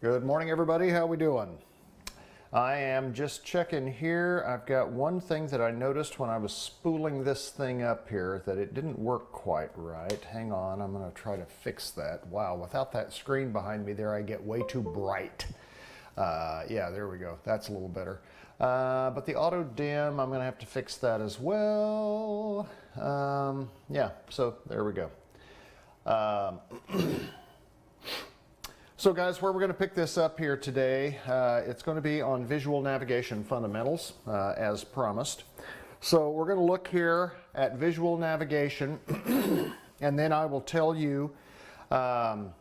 Good morning, everybody. How we doing? I am just checking here. I've got one thing that I noticed when I was spooling this thing up here, that it didn't work quite right. Hang on, I'm going to try to fix that. Wow, without that screen behind me there, I get way too bright. Yeah, there we go. That's a little better. But the auto dim, I'm going to have to fix that as well. Yeah, so there we go. So guys, where we're going to pick this up here today, it's going to be on visual navigation fundamentals, as promised. So we're going to look here at visual navigation, and then I will tell you at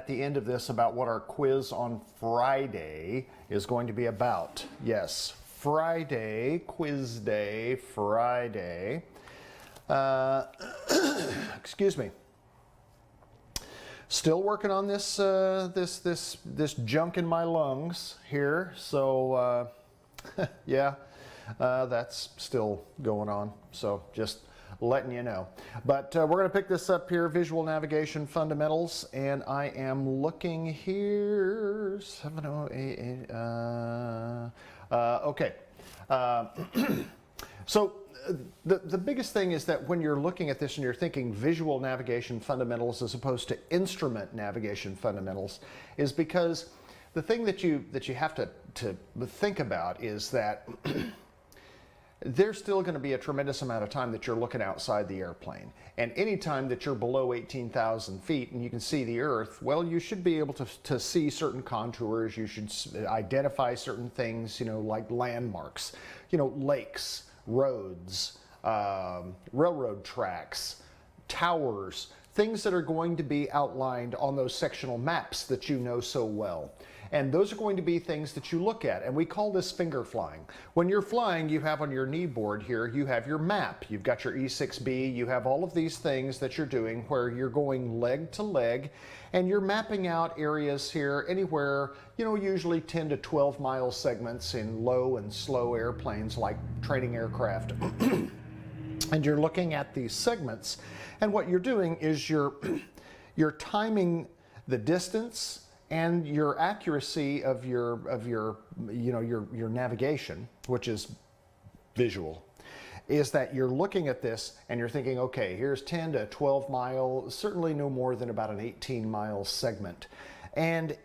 the end of this about what our quiz on Friday is going to be about. Yes, Friday, quiz day, Friday. Excuse me. Still working on this this junk in my lungs here, so yeah, that's still going on. So just letting you know. But we're going to pick this up here, visual navigation fundamentals, and I am looking here 708. Okay. So the biggest thing is that when you're looking at this and you're thinking visual navigation fundamentals as opposed to instrument navigation fundamentals, is because the thing that you have to think about is that there's still going to be a tremendous amount of time that you're looking outside the airplane. And any time that you're below 18,000 feet and you can see the Earth, well, you should be able to see certain contours. You should identify certain things, you know, like landmarks, you know, lakes, roads, railroad tracks, towers, things that are going to be outlined on those sectional maps that you know so well. And those are going to be things that you look at, and we call this finger flying. When you're flying, you have on your knee board here, you have your map. You've got your E6B, you have all of these things that you're doing where you're going leg to leg, and you're mapping out areas here anywhere, you know, usually 10 to 12 mile segments in low and slow airplanes like training aircraft. And you're looking at these segments, and what you're doing is you're timing the distance and your accuracy of your you know your navigation, which is visual, is that you're looking at this and you're thinking, okay, here's 10 to 12 mile, certainly no more than about an 18 mile segment. And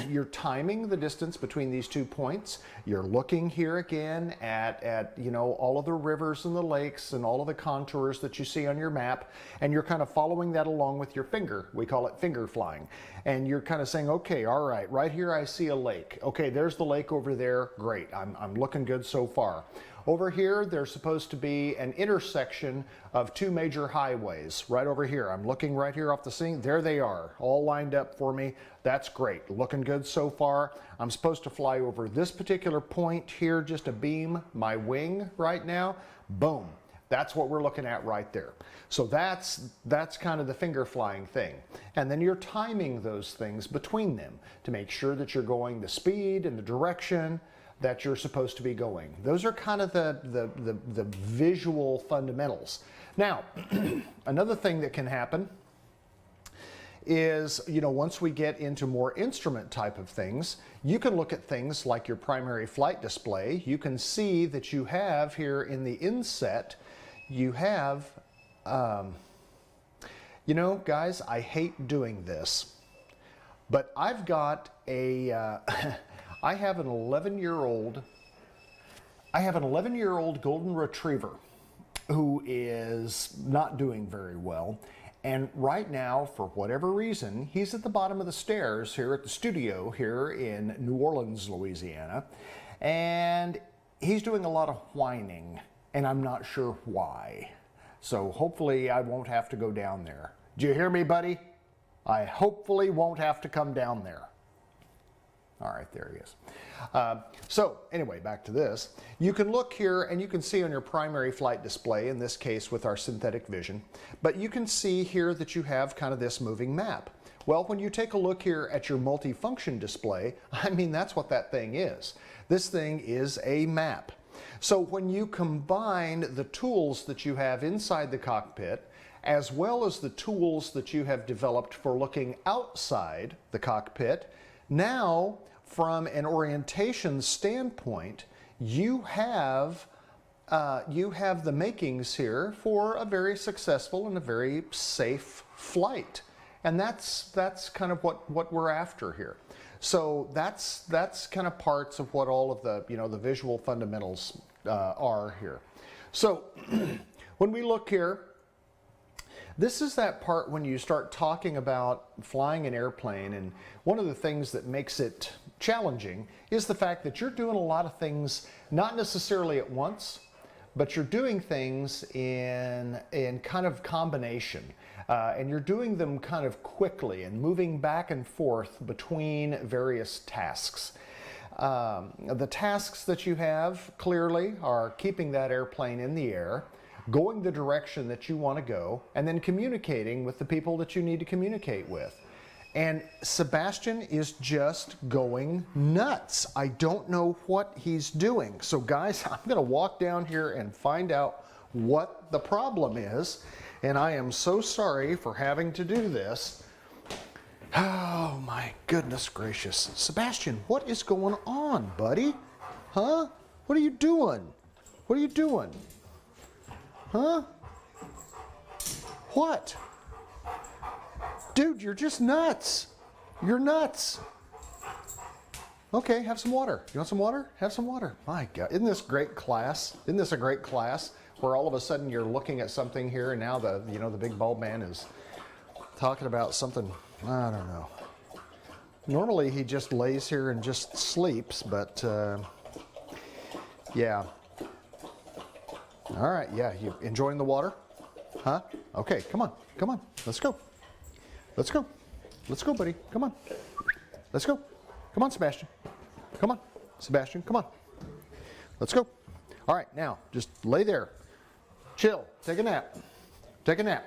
you're timing the distance between these 2 points. You're looking here again at you know, all of the rivers and the lakes and all of the contours that you see on your map, and you're kind of following that along with your finger. We call it finger flying. And you're kind of saying, okay, all right, right here I see a lake. Okay, there's the lake over there. Great, I'm looking good so far. Over here, there's supposed to be an intersection of 2 major highways. Right over here, I'm looking right here off the scene. There they are, all lined up for me. That's great, looking good so far. I'm supposed to fly over this particular point here, just a beam, my wing right now. Boom, that's what we're looking at right there. So that's kind of the finger flying thing. And then you're timing those things between them to make sure that you're going the speed and the direction that you're supposed to be going. Those are kind of the visual fundamentals. Now, another thing that can happen is, you know, once we get into more instrument type of things, you can look at things like your primary flight display. You can see that you have here in the inset, you have, you know, guys, I hate doing this, but I've got a, I have an 11-year-old golden retriever who is not doing very well. And right now, for whatever reason, he's at the bottom of the stairs here at the studio here in New Orleans, Louisiana. And he's doing a lot of whining, and I'm not sure why. So hopefully I won't have to go down there. Do you hear me, buddy? I hopefully won't have to come down there. All right, there he is. So anyway, back to this. You can look here and you can see on your primary flight display, in this case with our synthetic vision, but you can see here that you have kind of this moving map. Well, when you take a look here at your multifunction display, I mean, that's what that thing is. This thing is a map. So when you combine the tools that you have inside the cockpit, as well as the tools that you have developed for looking outside the cockpit, Now, from an orientation standpoint, you have the makings here for a very successful and a very safe flight. And that's kind of what we're after here. So that's kind of parts of what all of the, the visual fundamentals are here. So when we look here, this is that part when you start talking about flying an airplane, and one of the things that makes it challenging is the fact that you're doing a lot of things not necessarily at once, but you're doing things in kind of combination. And you're doing them kind of quickly and moving back and forth between various tasks. The tasks that you have clearly are keeping that airplane in the air, going the direction that you want to go, and then communicating with the people that you need to communicate with. And Sebastian is just going nuts. I don't know what he's doing. So guys, I'm going to walk down here and find out what the problem is. And I am so sorry for having to do this. Oh my goodness gracious. Sebastian, what is going on, buddy? Huh? What are you doing? What are you doing? Huh? What? Dude, you're just nuts. You're nuts. Okay, have some water. You want some water? Have some water. My God, isn't this great class? Isn't this a great class where all of a sudden you're looking at something here and now the big bulb man is talking about something, I don't know. Normally he just lays here and just sleeps, but yeah. All right, yeah, you enjoying the water? Huh? Okay, come on, let's go. Let's go. Let's go, buddy. Come on. Let's go. Come on, Sebastian. Come on. Sebastian, come on. Let's go. All right, now, just lay there. Chill. Take a nap. Take a nap.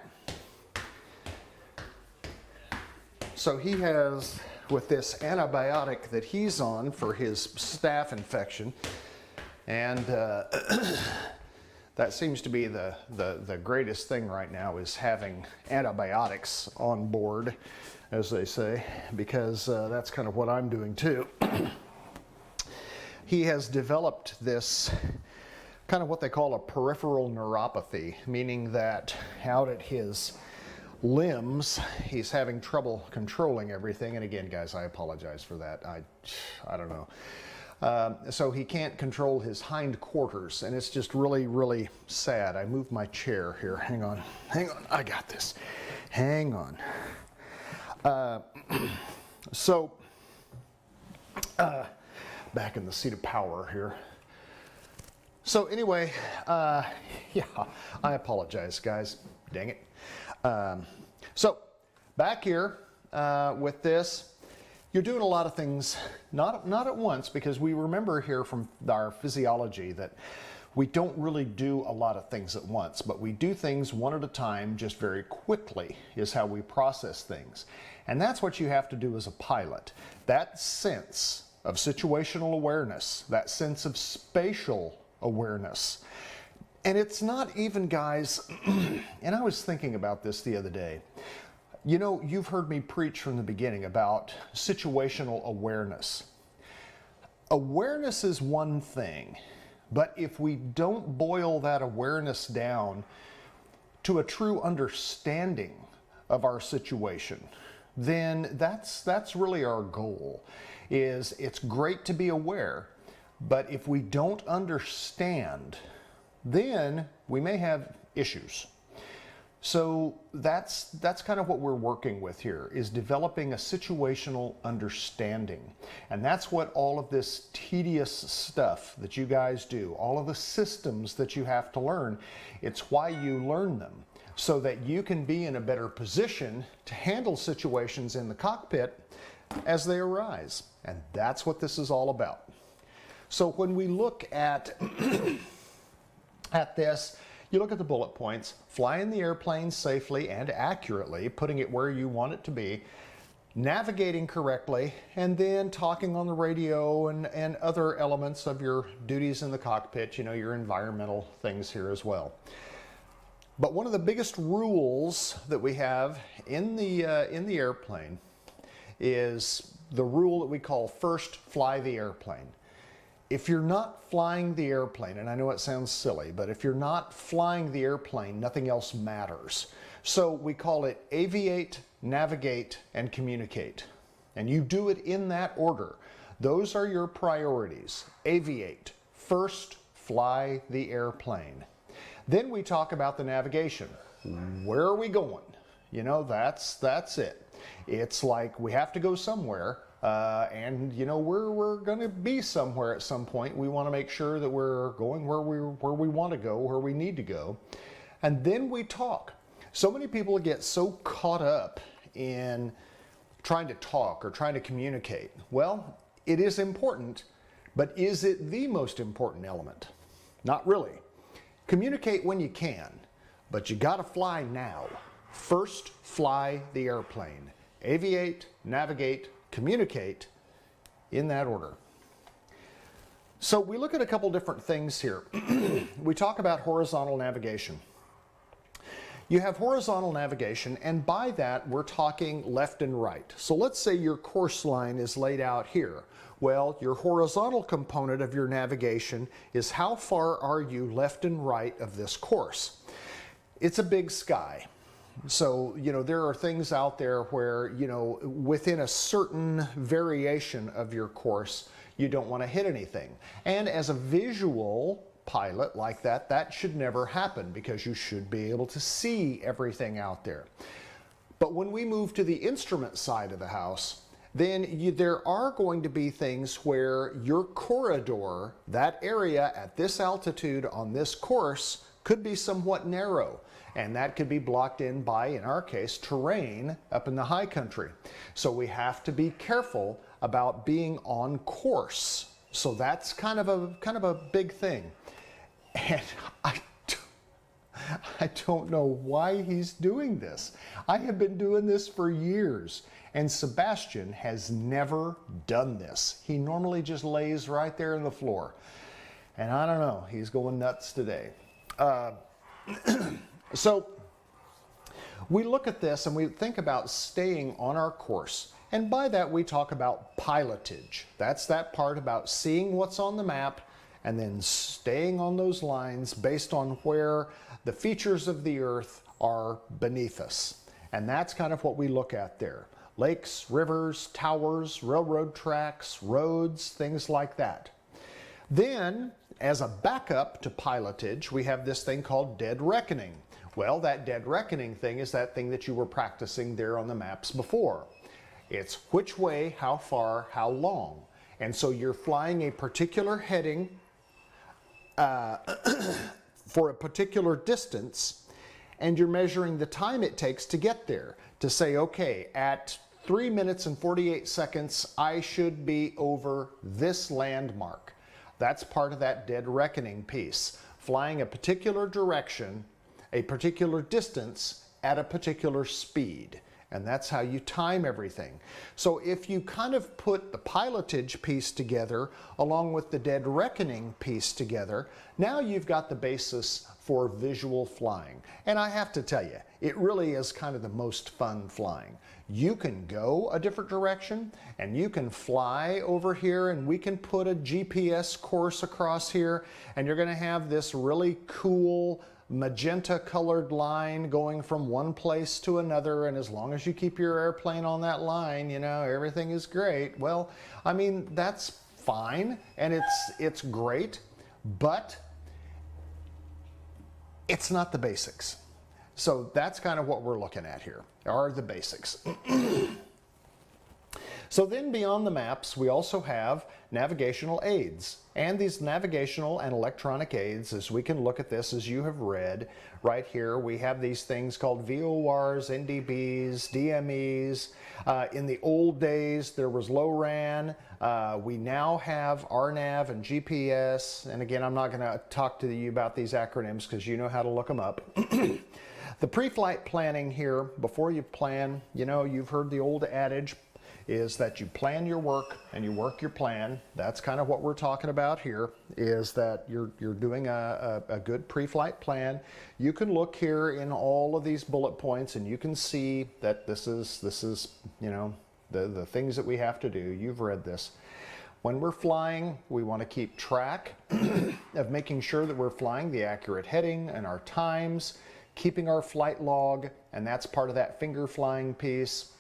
So he has, with this antibiotic that he's on for his staph infection, and that seems to be the greatest thing right now, is having antibiotics on board, as they say, because that's kind of what I'm doing too. He has developed this kind of what they call a peripheral neuropathy, meaning that out at his limbs, he's having trouble controlling everything. And again, guys, I apologize for that. I don't know. So he can't control his hindquarters, and it's just really, really sad. I moved my chair here. Hang on. I got this. Hang on. Back in the seat of power here. So anyway, yeah, I apologize, guys. Dang it. So back here with this, you're doing a lot of things, not at once, because we remember here from our physiology that we don't really do a lot of things at once, but we do things one at a time, just very quickly is how we process things. And that's what you have to do as a pilot. That sense of situational awareness, that sense of spatial awareness. And it's not even, guys, and I was thinking about this the other day. You know, you've heard me preach from the beginning about situational awareness. Awareness is one thing, but if we don't boil that awareness down to a true understanding of our situation, then that's really our goal. Is it's great to be aware, but if we don't understand, then we may have issues. So that's kind of what we're working with here, is developing a situational understanding. And that's what all of this tedious stuff that you guys do, all of the systems that you have to learn, it's why you learn them, so that you can be in a better position to handle situations in the cockpit as they arise. And that's what this is all about. So when we look at this, you look at the bullet points: flying the airplane safely and accurately, putting it where you want it to be, navigating correctly, and then talking on the radio and other elements of your duties in the cockpit, you know, your environmental things here as well. But one of the biggest rules that we have in the airplane is the rule that we call first fly the airplane. If you're not flying the airplane, and I know it sounds silly, but if you're not flying the airplane, nothing else matters. So we call it aviate, navigate, and communicate. And you do it in that order. Those are your priorities. Aviate, first fly the airplane. Then we talk about the navigation. Where are we going? You know, that's it. It's like we have to go somewhere. And you know, we're going to be somewhere at some point. We want to make sure that we're going where we want to go, where we need to go. And then we talk. So many people get so caught up in trying to talk or trying to communicate. Well, it is important, but is it the most important element? Not really. Communicate when you can, but you got to fly now. First, fly the airplane. Aviate, navigate, communicate, in that order. So we look at a couple different things here. We talk about horizontal navigation. You have horizontal navigation, and by that we're talking left and right. So let's say your course line is laid out here. Well, your horizontal component of your navigation is how far are you left and right of this course. It's a big sky. So, you know, there are things out there where, you know, within a certain variation of your course, you don't want to hit anything. And as a visual pilot like that, that should never happen because you should be able to see everything out there. But when we move to the instrument side of the house, then there are going to be things where your corridor, that area at this altitude on this course, could be somewhat narrow. And that could be blocked in by, in our case, terrain up in the high country. So we have to be careful about being on course. So that's kind of a big thing. And I don't know why he's doing this. I have been doing this for years, and Sebastian has never done this. He normally just lays right there on the floor. And I don't know, he's going nuts today. So we look at this and we think about staying on our course. And by that we talk about pilotage. That's that part about seeing what's on the map and then staying on those lines based on where the features of the earth are beneath us. And that's kind of what we look at there. Lakes, rivers, towers, railroad tracks, roads, things like that. Then, as a backup to pilotage, we have this thing called dead reckoning. Well, that dead reckoning thing is that thing that you were practicing there on the maps before. It's which way, how far, how long. And so you're flying a particular heading for a particular distance, and you're measuring the time it takes to get there. To say, okay, at 3 minutes and 48 seconds, I should be over this landmark. That's part of that dead reckoning piece. Flying a particular direction, a particular distance at a particular speed. And that's how you time everything. So if you kind of put the pilotage piece together along with the dead reckoning piece together, now you've got the basis for visual flying. And I have to tell you, it really is kind of the most fun flying. You can go a different direction and you can fly over here, and we can put a GPS course across here, and you're going to have this really cool magenta colored line going from one place to another, and as long as you keep your airplane on that line, you know, everything is great. Well, I mean, that's fine and it's great, but it's not the basics. So that's kind of what we're looking at here, are the basics. So then beyond the maps, we also have navigational aids. And these navigational and electronic aids, as we can look at this, as you have read, right here, we have these things called VORs, NDBs, DMEs. In the old days, there was LORAN. We now have RNAV and GPS. And again, I'm not going to talk to you about these acronyms because you know how to look them up. The pre-flight planning here, before you plan, you know, you've heard the old adage, is that you plan your work and you work your plan. That's kind of what we're talking about here, is that you're doing a good pre-flight plan. You can look here in all of these bullet points and you can see that this is, you know, the things that we have to do. You've read this. When we're flying, we want to keep track of making sure that we're flying the accurate heading and our times, keeping our flight log, and that's part of that finger flying piece.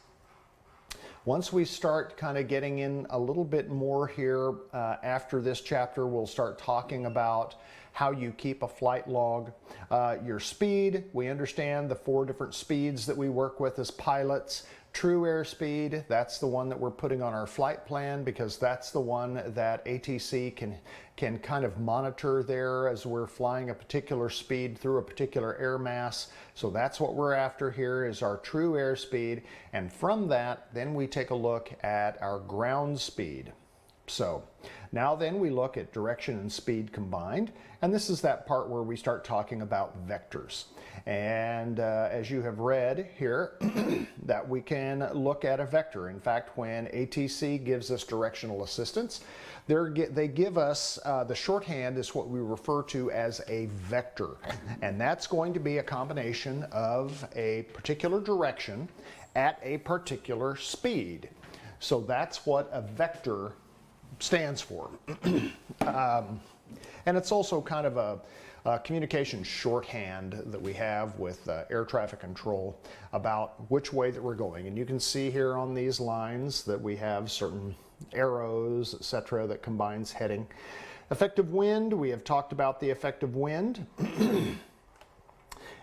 Once we start kind of getting in a little bit more here, after this chapter, we'll start talking about how you keep a flight log. Your speed, we understand the 4 different speeds that we work with as pilots. True airspeed, that's the one that we're putting on our flight plan because that's the one that ATC can kind of monitor there as we're flying a particular speed through a particular air mass. So that's what we're after here is our true airspeed. And from that, then we take a look at our ground speed. So now then we look at direction and speed combined, and this is that part where we start talking about vectors. And as you have read here, that we can look at a vector. In fact, when ATC gives us directional assistance, they give us, the shorthand is what we refer to as a vector. And that's going to be a combination of a particular direction at a particular speed. So that's what a vector stands for. And it's also kind of a communication shorthand that we have with air traffic control about which way that we're going. And you can see here on these lines that we have certain arrows, etc., that combines heading. Effective wind, we have talked about the effective wind.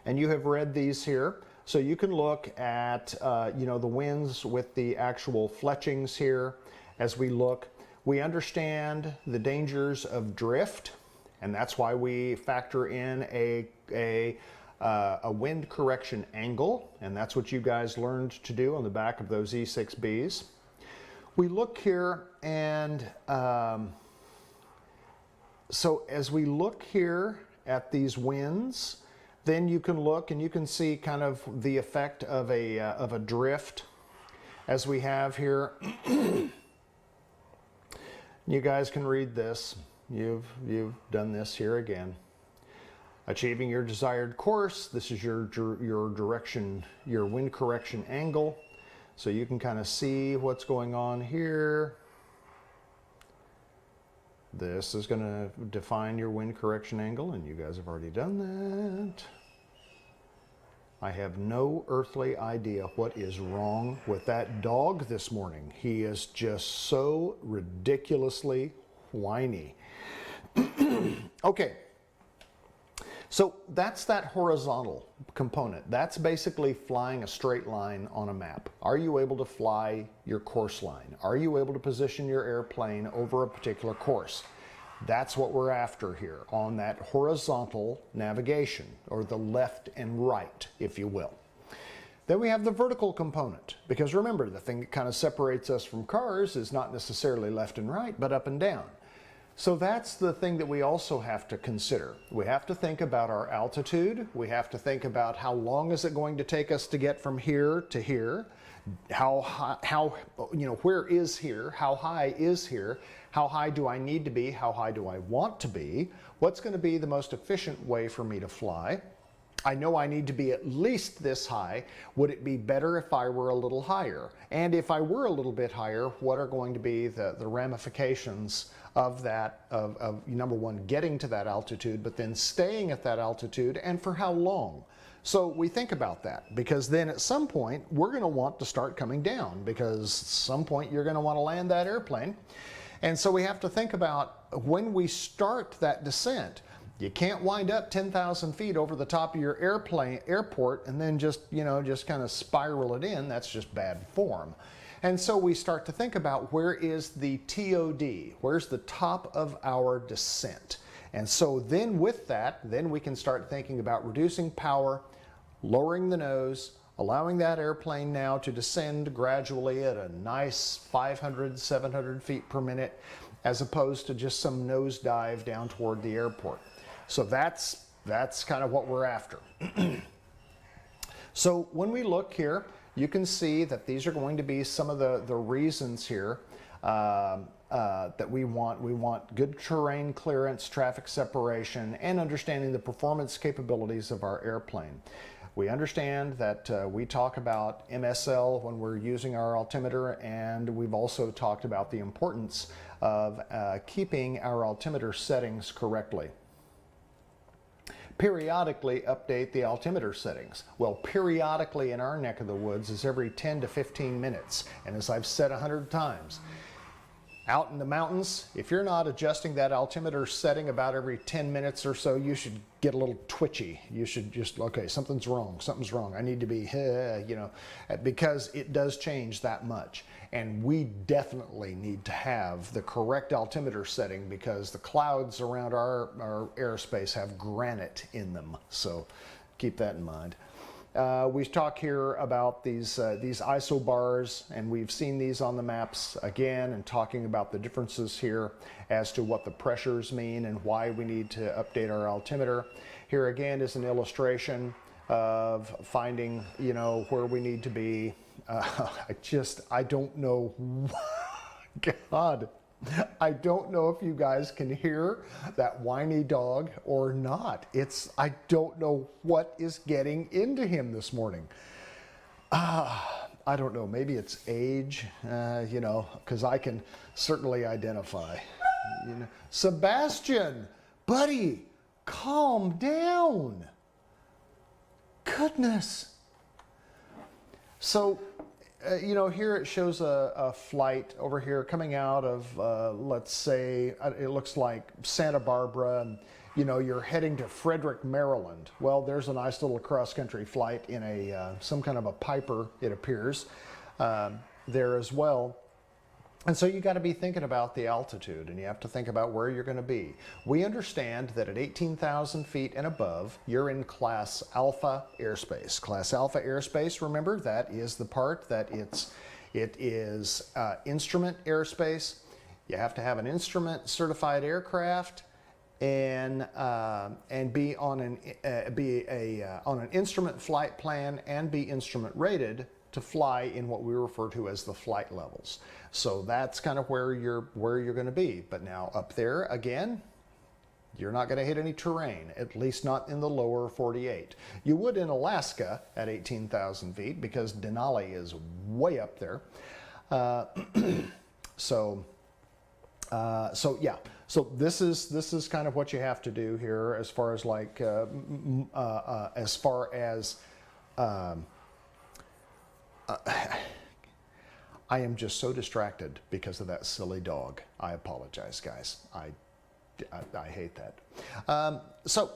And you have read these here. So you can look at the winds with the actual fletchings here as we look. We understand the dangers of drift, and that's why we factor in a wind correction angle, and that's what you guys learned to do on the back of those E6Bs. We look here, and so as we look here at these winds, then you can look and you can see kind of the effect of a drift as we have here. You guys can read this. You've done this here again. Achieving your desired course. This is your direction, your wind correction angle. So you can kind of see what's going on here. This is going to define your wind correction angle, and you guys have already done that. I have no earthly idea what is wrong with that dog this morning. He is just so ridiculously whiny. Okay, so that's that horizontal component. That's basically flying a straight line on a map. Are you able to fly your course line? Are you able to position your airplane over a particular course? That's what we're after here on that horizontal navigation, or the left and right, if you will. Then we have the vertical component, because remember, the thing that kind of separates us from cars is not necessarily left and right, but up and down. So that's the thing that we also have to consider. We have to think about our altitude. We have to think about how long is it going to take us to get from here to here. How high, where is here? How high is here? How high do I need to be? How high do I want to be? What's going to be the most efficient way for me to fly? I know I need to be at least this high. Would it be better if I were a little higher? And if I were a little bit higher, what are going to be the ramifications of that, of number one, getting to that altitude, but then staying at that altitude, and for how long? So we think about that, because then at some point we're going to want to start coming down, because at some point you're going to want to land that airplane. And so we have to think about when we start that descent. You can't wind up 10,000 feet over the top of your airport and then just kind of spiral it in. That's just bad form. And so we start to think about, where is the TOD? Where's the top of our descent? And so then with that, then we can start thinking about reducing power, lowering the nose, allowing that airplane now to descend gradually at a nice 500, 700 feet per minute, as opposed to just some nosedive down toward the airport. So that's kind of what we're after. So when we look here, you can see that these are going to be some of the reasons here that we want. We want good terrain clearance, traffic separation, and understanding the performance capabilities of our airplane. We understand that we talk about MSL when we're using our altimeter, and we've also talked about the importance of keeping our altimeter settings correctly. Periodically update the altimeter settings. Well, periodically in our neck of the woods is every 10 to 15 minutes. And as I've said 100 times, out in the mountains, if you're not adjusting that altimeter setting about every 10 minutes or so, you should get a little twitchy. You should just, okay, something's wrong, I need to be, you know, because it does change that much. And we definitely need to have the correct altimeter setting because the clouds around our airspace have granite in them. So keep that in mind. We talk here about these isobars, and we've seen these on the maps again, and talking about the differences here as to what the pressures mean and why we need to update our altimeter. Here again is an illustration of finding, you know, where we need to be. I don't know. God. I don't know if you guys can hear that whiny dog or not. I don't know what is getting into him this morning. I don't know, maybe it's age, you know, because I can certainly identify. You know, Sebastian, buddy, calm down. Goodness. So, you know, here it shows a flight over here coming out of, let's say, it looks like Santa Barbara, and, you know, you're heading to Frederick, Maryland. Well, there's a nice little cross-country flight in some kind of a Piper, it appears, there as well. And so you got to be thinking about the altitude, and you have to think about where you're going to be. We understand that at 18,000 feet and above, you're in Class Alpha airspace. Class Alpha airspace, remember, that is the part that it is instrument airspace. You have to have an instrument certified aircraft and be on an instrument flight plan and be instrument rated to fly in what we refer to as the flight levels. So that's kind of where you're going to be. But now up there again, you're not going to hit any terrain, at least not in the lower 48. You would in Alaska at 18,000 feet because Denali is way up there. So yeah. So this is kind of what you have to do here as far as like I am just so distracted because of that silly dog. I apologize, guys. I hate that. So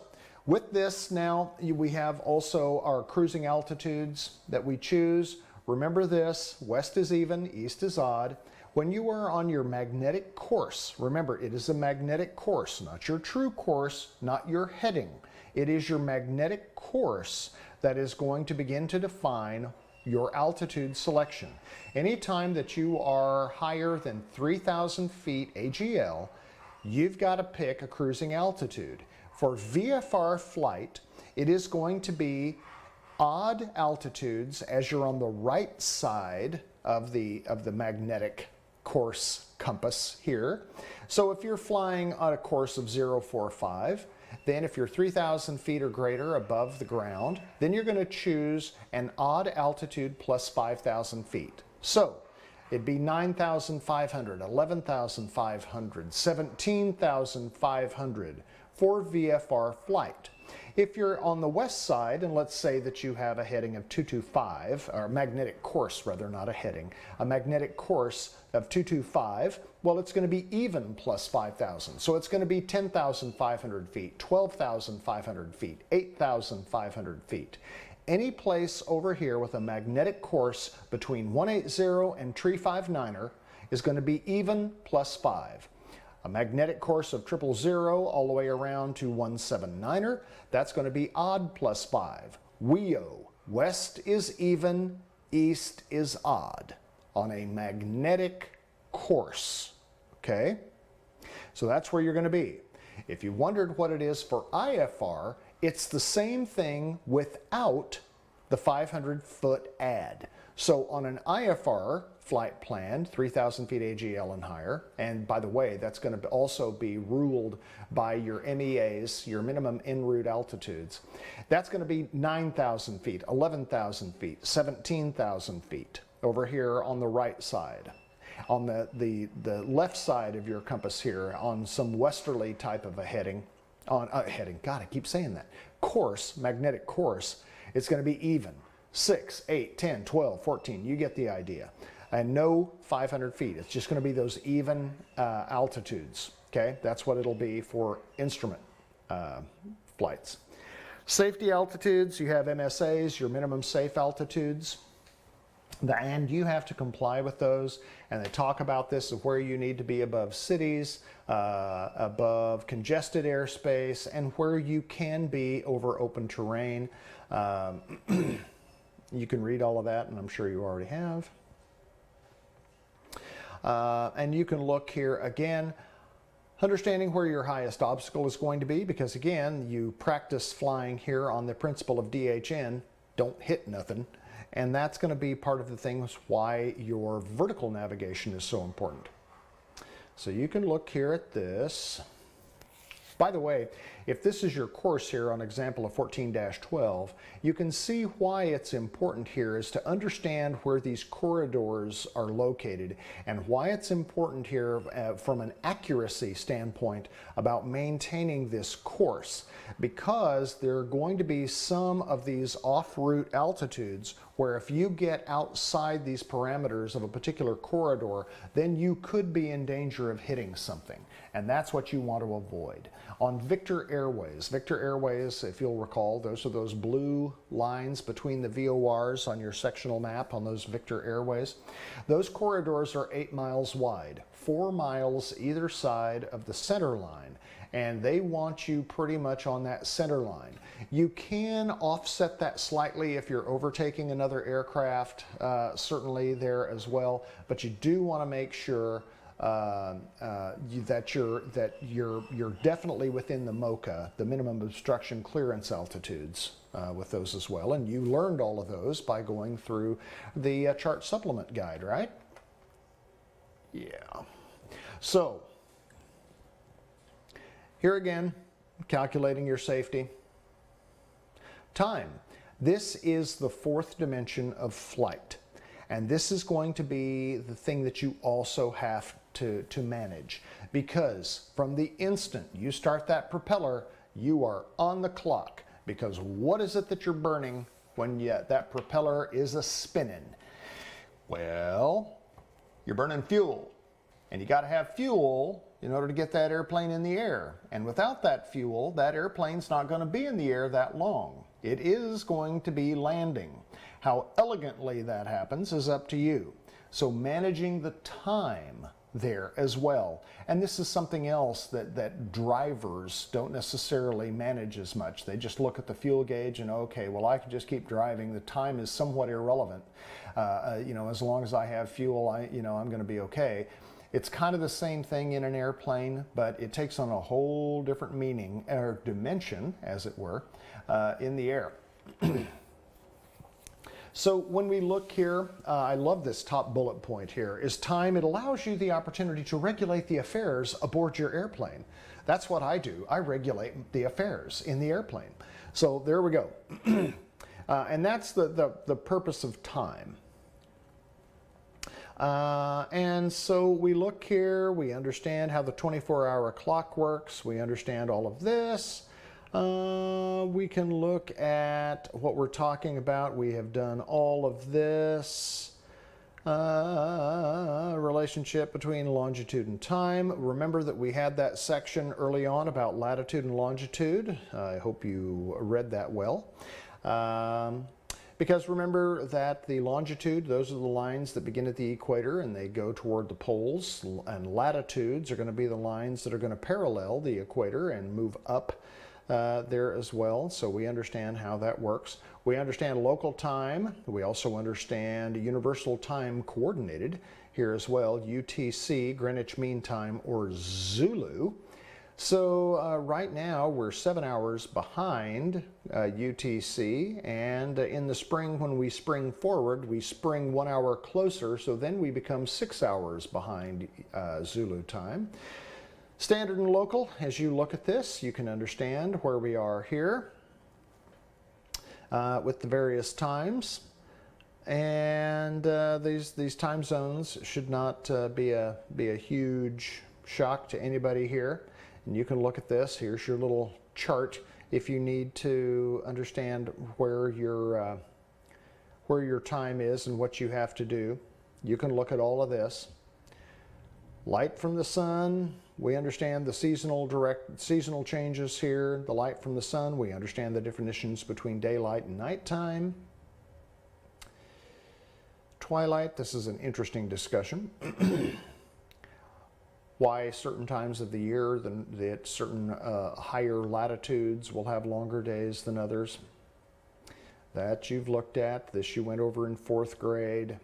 with this now, we have also our cruising altitudes that we choose. Remember this, west is even, east is odd. When you are on your magnetic course, remember it is a magnetic course, not your true course, not your heading. It is your magnetic course that is going to begin to define your altitude selection. Anytime that you are higher than 3,000 feet AGL, you've got to pick a cruising altitude. For VFR flight, it is going to be odd altitudes as you're on the right side of the magnetic course compass here. So if you're flying on a course of 045, then if you're 3,000 feet or greater above the ground, then you're going to choose an odd altitude plus 5,000 feet. So it'd be 9,500, 11,500, 17,500 for VFR flight. If you're on the west side, and let's say that you have a heading of 225, or a magnetic course rather, not a heading, a magnetic course of 225, well, it's going to be even plus 5,000. So it's going to be 10,500 feet, 12,500 feet, 8,500 feet. Any place over here with a magnetic course between 180 and 359er is going to be even plus 5. A magnetic course of 000 all the way around to 179er, that's going to be odd plus 5. WEO, west is even, east is odd on a magnetic course, okay? So that's where you're going to be. If you wondered what it is for IFR, it's the same thing without the 500-foot add. So on an IFR flight planned, 3,000 feet AGL and higher. And by the way, that's going to also be ruled by your MEAs, your minimum en route altitudes. That's going to be 9,000 feet, 11,000 feet, 17,000 feet over here on the right side. On the left side of your compass here, on some westerly type of a heading, God, I keep saying that, course, magnetic course, it's going to be even. 6, 8, 10, 12, 14, you get the idea. And no 500 feet. It's just going to be those even altitudes. Okay, that's what it'll be for instrument flights. Safety altitudes, you have MSAs, your minimum safe altitudes. And you have to comply with those, and they talk about this of where you need to be above cities, above congested airspace, and where you can be over open terrain. You can read all of that, and I'm sure you already have. And you can look here again, understanding where your highest obstacle is going to be, because again, you practice flying here on the principle of DHN, don't hit nothing. And that's going to be part of the things why your vertical navigation is so important. So you can look here at this. By the way, if this is your course here on example of 14-12, you can see why it's important here is to understand where these corridors are located and why it's important here from an accuracy standpoint about maintaining this course, because there are going to be some of these off-route altitudes where if you get outside these parameters of a particular corridor, then you could be in danger of hitting something. And that's what you want to avoid. On Victor Airways, if you'll recall, those are those blue lines between the VORs on your sectional map on those Victor Airways. Those corridors are 8 miles wide, 4 miles either side of the center line. And they want you pretty much on that center line. You can offset that slightly if you're overtaking another aircraft, certainly there as well, but you do want to make sure that you're definitely within the MOCA, the minimum obstruction clearance altitudes, with those as well. And you learned all of those by going through the chart supplement guide, right? Yeah. So here again, calculating your safety. Time. This is the fourth dimension of flight. And this is going to be the thing that you also have to manage, because from the instant you start that propeller, you are on the clock, because what is it that you're burning when that propeller is a-spinning? Well, you're burning fuel, and you got to have fuel in order to get that airplane in the air. And without that fuel, that airplane's not going to be in the air that long. It is going to be landing. How elegantly that happens is up to you. So managing the time there as well. And this is something else that drivers don't necessarily manage as much. They just look at the fuel gauge and, okay, well, I can just keep driving. The time is somewhat irrelevant. You know, as long as I have fuel, I'm going to be okay. It's kind of the same thing in an airplane, but it takes on a whole different meaning, or dimension, as it were, in the air. So when we look here, I love this top bullet point here, is time. It allows you the opportunity to regulate the affairs aboard your airplane. That's what I do. I regulate the affairs in the airplane. So there we go. And that's the purpose of time. And so we look here, we understand how the 24-hour clock works, we understand all of this. We can look at what we're talking about. We have done all of this. Relationship between longitude and time. Remember that we had that section early on about latitude and longitude. I hope you read that well. Because remember that the longitude, those are the lines that begin at the equator and they go toward the poles, and latitudes are going to be the lines that are going to parallel the equator and move up there as well. So we understand how that works. We understand local time. We also understand universal time coordinated here as well, UTC, Greenwich Mean Time, or Zulu. So right now we're 7 hours behind UTC, and in the spring when we spring forward, we spring 1 hour closer, so then we become 6 hours behind Zulu time. Standard and local, as you look at this, you can understand where we are here with the various times. And these time zones should not be a huge shock to anybody here. And you can look at this. Here's your little chart if you need to understand where your time is and what you have to do. You can look at all of this. Light from the sun, we understand the seasonal changes here. The light from the sun, we understand the definitions between daylight and nighttime. Twilight, this is an interesting discussion. Why certain times of the year, that certain higher latitudes will have longer days than others. That you've looked at. This you went over in 4th grade.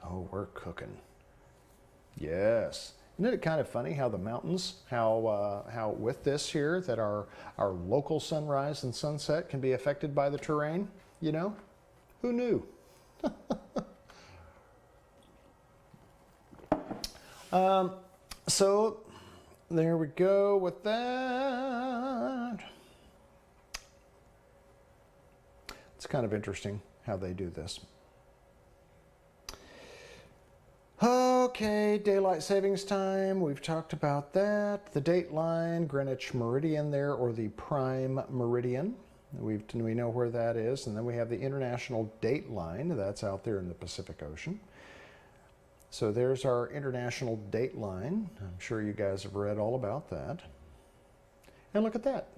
Oh, we're cooking. Yes. Isn't it kind of funny how the mountains, how with this here, that our local sunrise and sunset can be affected by the terrain? You know? Who knew? So there we go with that. It's kind of interesting how they do this. Okay, daylight savings time, we've talked about that. The date line, Greenwich Meridian there, or the prime meridian. We know where that is. And then we have the international date line, that's out there in the Pacific Ocean. So there's our international date line. I'm sure you guys have read all about that. And look at that,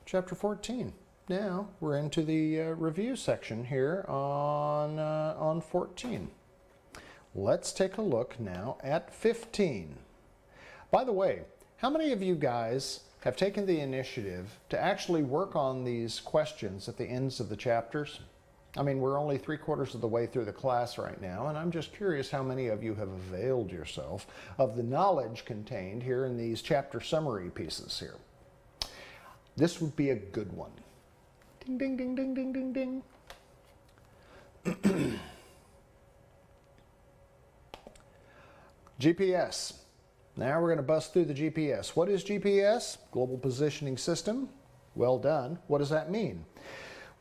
chapter 14. Now we're into the review section here on 14. Let's take a look now at 15. By the way, how many of you guys have taken the initiative to actually work on these questions at the ends of the chapters? I mean, we're only 3/4 of the way through the class right now, and I'm just curious how many of you have availed yourself of the knowledge contained here in these chapter summary pieces here. This would be a good one. Ding, ding, ding, ding, ding, ding, ding. GPS. Now we're going to bust through the GPS. What is GPS? Global Positioning System. Well done. What does that mean?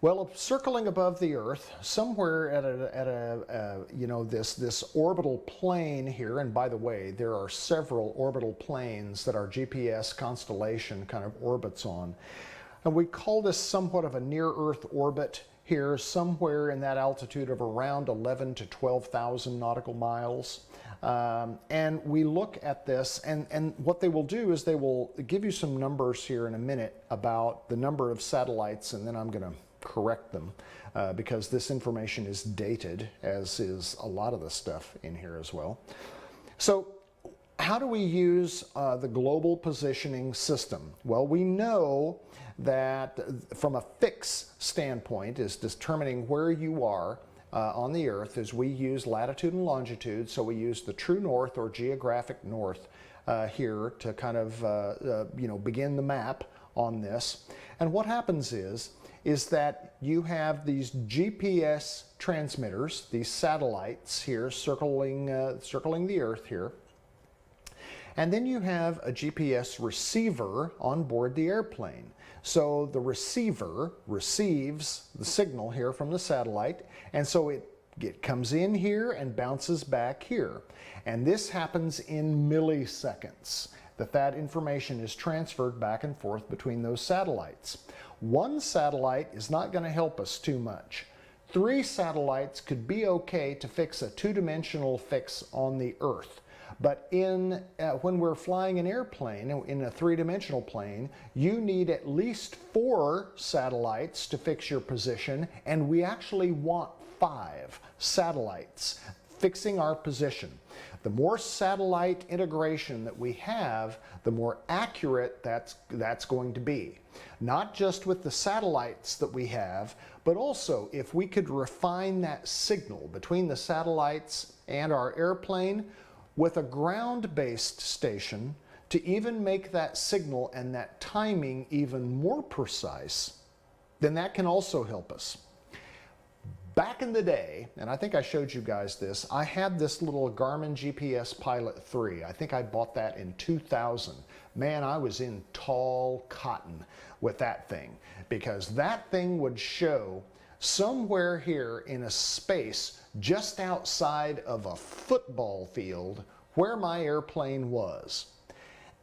Well, circling above the Earth, somewhere at a you know, this orbital plane here, and by the way, there are several orbital planes that our GPS constellation kind of orbits on. And we call this somewhat of a near-Earth orbit here, somewhere in that altitude of around 11 to 12,000 nautical miles. And we look at this, and what they will do is they will give you some numbers here in a minute about the number of satellites, and then I'm going to correct them because this information is dated, as is a lot of the stuff in here as well. So how do we use the global positioning system? Well, we know that from a fix standpoint is determining where you are on the Earth, is we use latitude and longitude. So we use the true north or geographic north here to kind of you know, begin the map on this. And what happens is that you have these GPS transmitters, these satellites here circling the Earth here. And then you have a GPS receiver on board the airplane. So the receiver receives the signal here from the satellite, and so it comes in here and bounces back here. And this happens in milliseconds, that information is transferred back and forth between those satellites. One satellite is not going to help us too much. 3 satellites could be okay to fix a 2-dimensional fix on the Earth. But when we're flying an airplane in a 3-dimensional plane, you need at least 4 satellites to fix your position, and we actually want 5 satellites fixing our position. The more satellite integration that we have, the more accurate that's going to be. Not just with the satellites that we have, but also if we could refine that signal between the satellites and our airplane with a ground-based station to even make that signal and that timing even more precise, then that can also help us. Back in the day, and I think I showed you guys this, I had this little Garmin GPS Pilot 3. I think I bought that in 2000. Man, I was in tall cotton with that thing, because that thing would show somewhere here in a space just outside of a football field where my airplane was.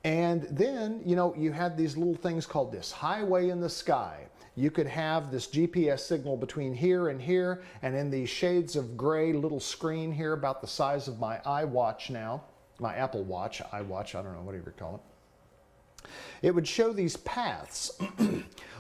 And then, you know, you had these little things called this highway in the sky. You could have this GPS signal between here, and in these shades of gray little screen here about the size of my iWatch now, my Apple Watch, iWatch, I don't know, whatever you call it. It would show these paths.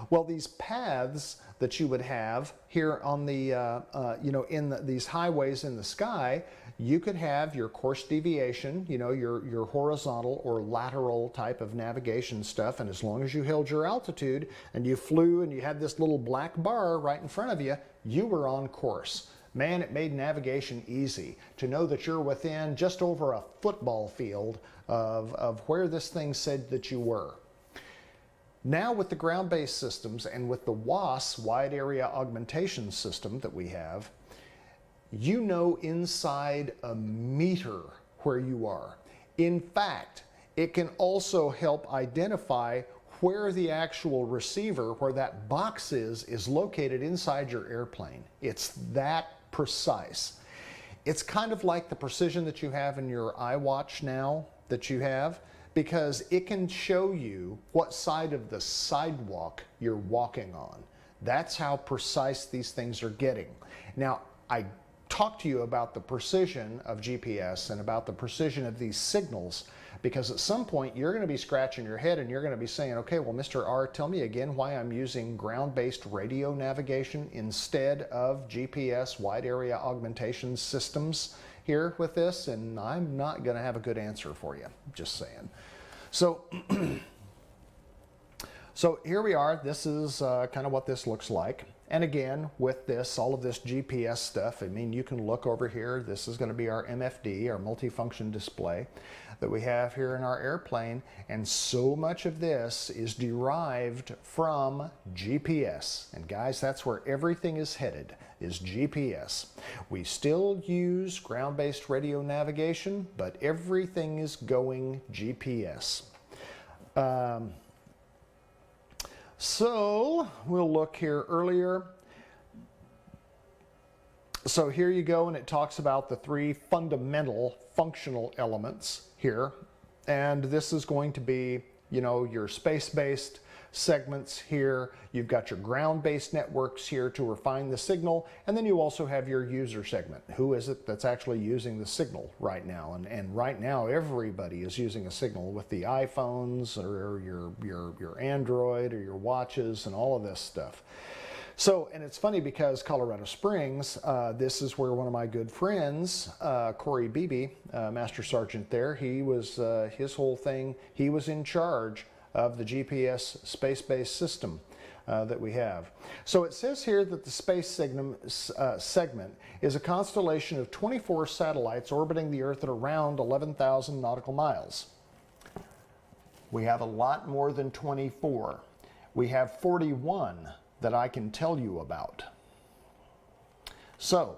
Well, these paths that you would have here on the, you know, in these highways in the sky, you could have your course deviation, you know, your horizontal or lateral type of navigation stuff, and as long as you held your altitude and you flew and you had this little black bar right in front of you, you were on course. Man, it made navigation easy to know that you're within just over a football field of where this thing said that you were. Now with the ground-based systems and with the WAS, Wide Area Augmentation System, that we have, you know inside a meter where you are. In fact, it can also help identify where the actual receiver, where that box is located inside your airplane. It's that precise. It's kind of like the precision that you have in your iWatch now that you have, because it can show you what side of the sidewalk you're walking on. That's how precise these things are getting. Now, I talked to you about the precision of GPS and about the precision of these signals, because at some point you're going to be scratching your head and you're going to be saying, okay, well, Mr. R, tell me again why I'm using ground-based radio navigation instead of GPS wide area augmentation systems here with this, and I'm not going to have a good answer for you, just saying. So, so here we are. This is kind of what this looks like. And again, with this, all of this GPS stuff, I mean, you can look over here. This is going to be our MFD, our multifunction display that we have here in our airplane. And so much of this is derived from GPS. And guys, that's where everything is headed, is GPS. We still use ground-based radio navigation, but everything is going GPS. So we'll look here earlier. So here you go, and it talks about the three fundamental functional elements here. And this is going to be, you know, your space-based segments here. You've got your ground-based networks here to refine the signal. And then you also have your user segment. Who is it that's actually using the signal right now? And right now, everybody is using a signal with the iPhones or your Android or your watches and all of this stuff. So, and it's funny because Colorado Springs, this is where one of my good friends, Corey Beebe, Master Sergeant there, he was, his whole thing, he was in charge of the GPS space-based system that we have. So it says here that the space segment is a constellation of 24 satellites orbiting the Earth at around 11,000 nautical miles. We have a lot more than 24. We have 41 that I can tell you about. So,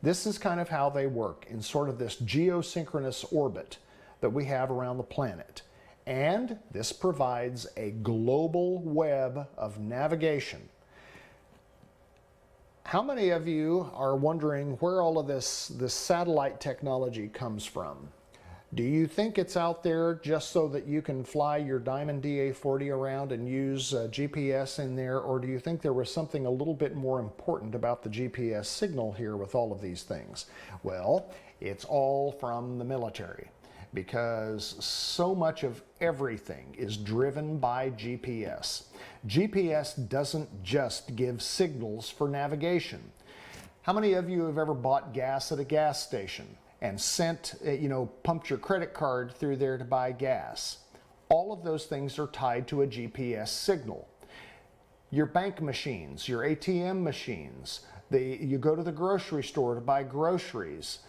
this is kind of how they work in sort of this geosynchronous orbit that we have around the planet. And this provides a global web of navigation. How many of you are wondering where all of this satellite technology comes from? Do you think it's out there just so that you can fly your Diamond DA-40 around and use GPS in there, or do you think there was something a little bit more important about the GPS signal here with all of these things? Well, it's all from the military, because so much of everything is driven by GPS. GPS doesn't just give signals for navigation. How many of you have ever bought gas at a gas station and sent, pumped your credit card through there to buy gas? All of those things are tied to a GPS signal. Your bank machines, your ATM machines, you go to the grocery store to buy groceries.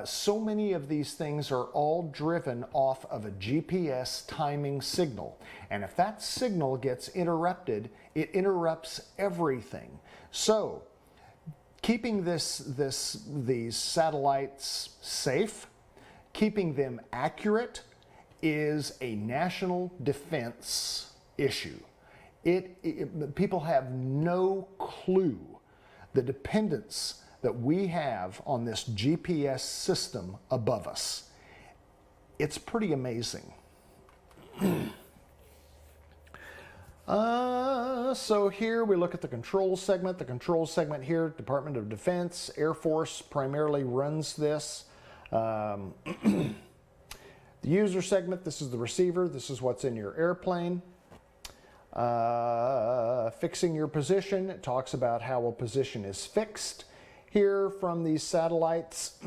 So many of these things are all driven off of a GPS timing signal. And if that signal gets interrupted, it interrupts everything. So keeping these satellites safe, keeping them accurate, is a national defense issue. People have no clue the dependence that we have on this GPS system above us. It's pretty amazing. So here we look at the control segment. The control segment here, Department of Defense, Air Force primarily runs this. The user segment, this is the receiver. This is what's in your airplane. Fixing your position, it talks about how a position is fixed here from these satellites.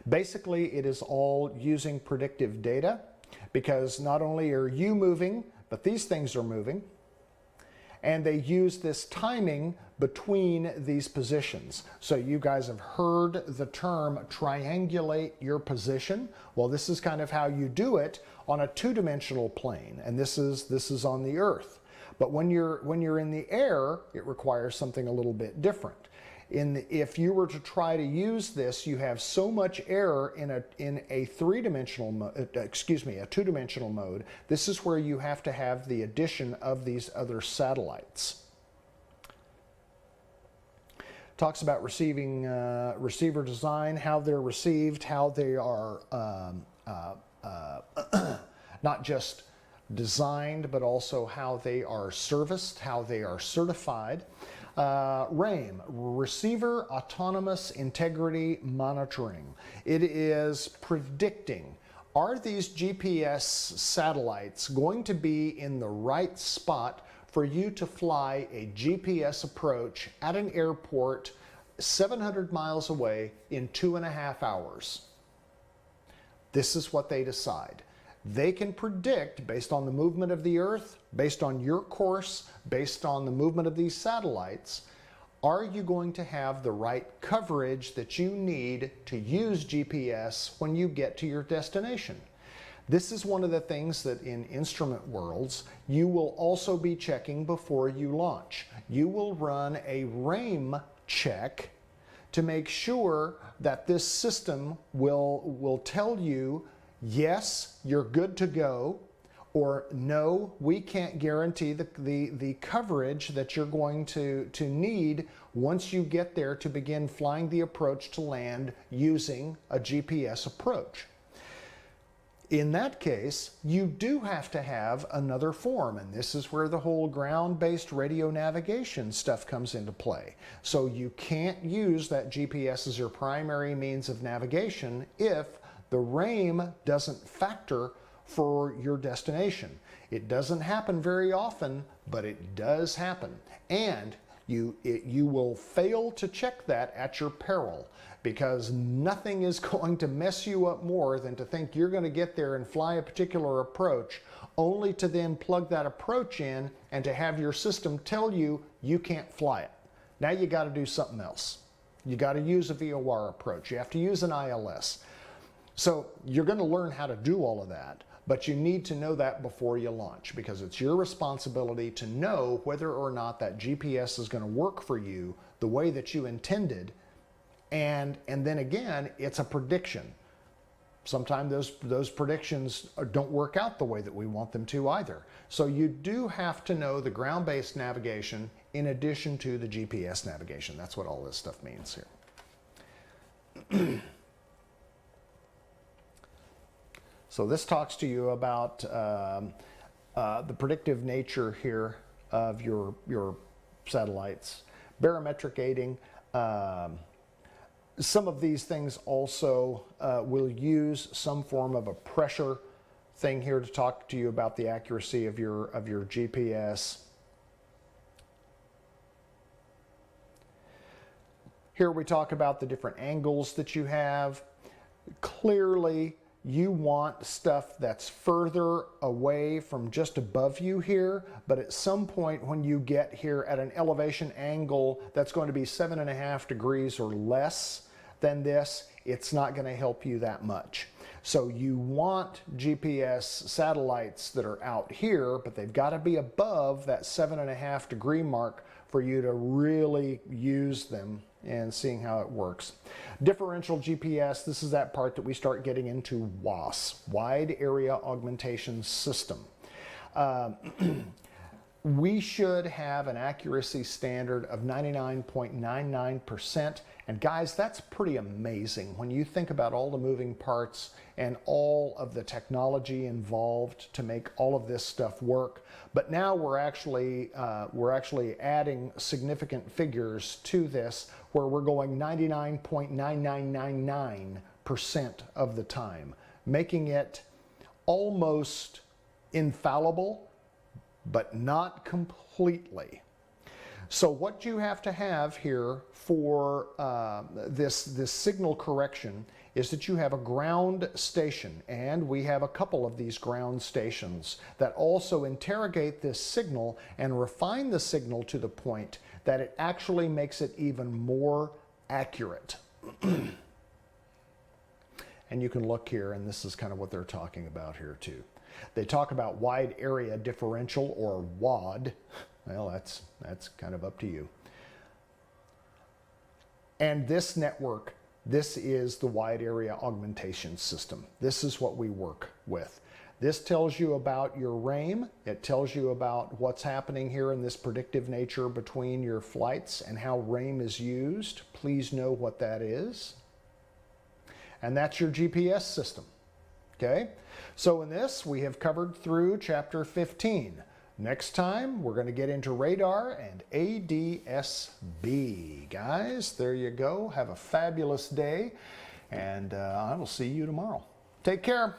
Basically, it is all using predictive data, because not only are you moving, but these things are moving. And they use this timing between these positions. So you guys have heard the term triangulate your position. Well, this is kind of how you do it on a two-dimensional plane, and this is on the Earth. But when you're in the air, it requires something a little bit different. If you were to try to use this, you have so much error in a three-dimensional mode, a two-dimensional mode. This is where you have to have the addition of these other satellites. Talks about receiver design, how they're received, how they are not just designed, but also how they are serviced, how they are certified. RAIM, Receiver Autonomous Integrity Monitoring. It is predicting, are these GPS satellites going to be in the right spot for you to fly a GPS approach at an airport 700 miles away in 2.5 hours? This is what they decide. They can predict, based on the movement of the Earth, based on your course, based on the movement of these satellites, are you going to have the right coverage that you need to use GPS when you get to your destination? This is one of the things that in instrument worlds, you will also be checking before you launch. You will run a RAIM check to make sure that this system will tell you, yes, you're good to go, or no, we can't guarantee the coverage that you're going to need once you get there to begin flying the approach to land using a GPS approach. In that case, you do have to have another form, and this is where the whole ground-based radio navigation stuff comes into play. So you can't use that GPS as your primary means of navigation if the RAIM doesn't factor for your destination. It doesn't happen very often, but it does happen. And you will fail to check that at your peril, because nothing is going to mess you up more than to think you're going to get there and fly a particular approach, only to then plug that approach in and to have your system tell you you can't fly it. Now you got to do something else. You got to use a VOR approach. You have to use an ILS. So you're going to learn how to do all of that, but you need to know that before you launch, because it's your responsibility to know whether or not that GPS is going to work for you the way that you intended. And then again, it's a prediction. Sometimes those predictions don't work out the way that we want them to either. So you do have to know the ground-based navigation in addition to the GPS navigation. That's what all this stuff means here. So this talks to you about the predictive nature here of your satellites. Barometric aiding. Some of these things also will use some form of a pressure thing here to talk to you about the accuracy of your GPS. Here we talk about the different angles that you have. Clearly, you want stuff that's further away from just above you here, but at some point when you get here at an elevation angle that's going to be 7.5 degrees or less, than this, it's not going to help you that much. So you want GPS satellites that are out here, but they've got to be above that 7.5 degree mark for you to really use them and seeing how it works. Differential GPS, this is that part that we start getting into WAAS, Wide Area Augmentation System. We should have an accuracy standard of 99.99%. And guys, that's pretty amazing when you think about all the moving parts and all of the technology involved to make all of this stuff work. But now we're actually adding significant figures to this, where we're going 99.9999% of the time, making it almost infallible, but not completely. So what you have to have here for this signal correction is that you have a ground station, and we have a couple of these ground stations that also interrogate this signal and refine the signal to the point that it actually makes it even more accurate. And you can look here, and this is kind of what they're talking about here too. They talk about wide area differential, or WAD. Well, that's kind of up to you. And this network, this is the wide area augmentation system. This is what we work with. This tells you about your RAIM. It tells you about what's happening here in this predictive nature between your flights and how RAIM is used. Please know what that is. And that's your GPS system. Okay? So in this, we have covered through chapter 15. Next time, we're going to get into radar and ADS-B. Guys, there you go. Have a fabulous day, and I will see you tomorrow. Take care.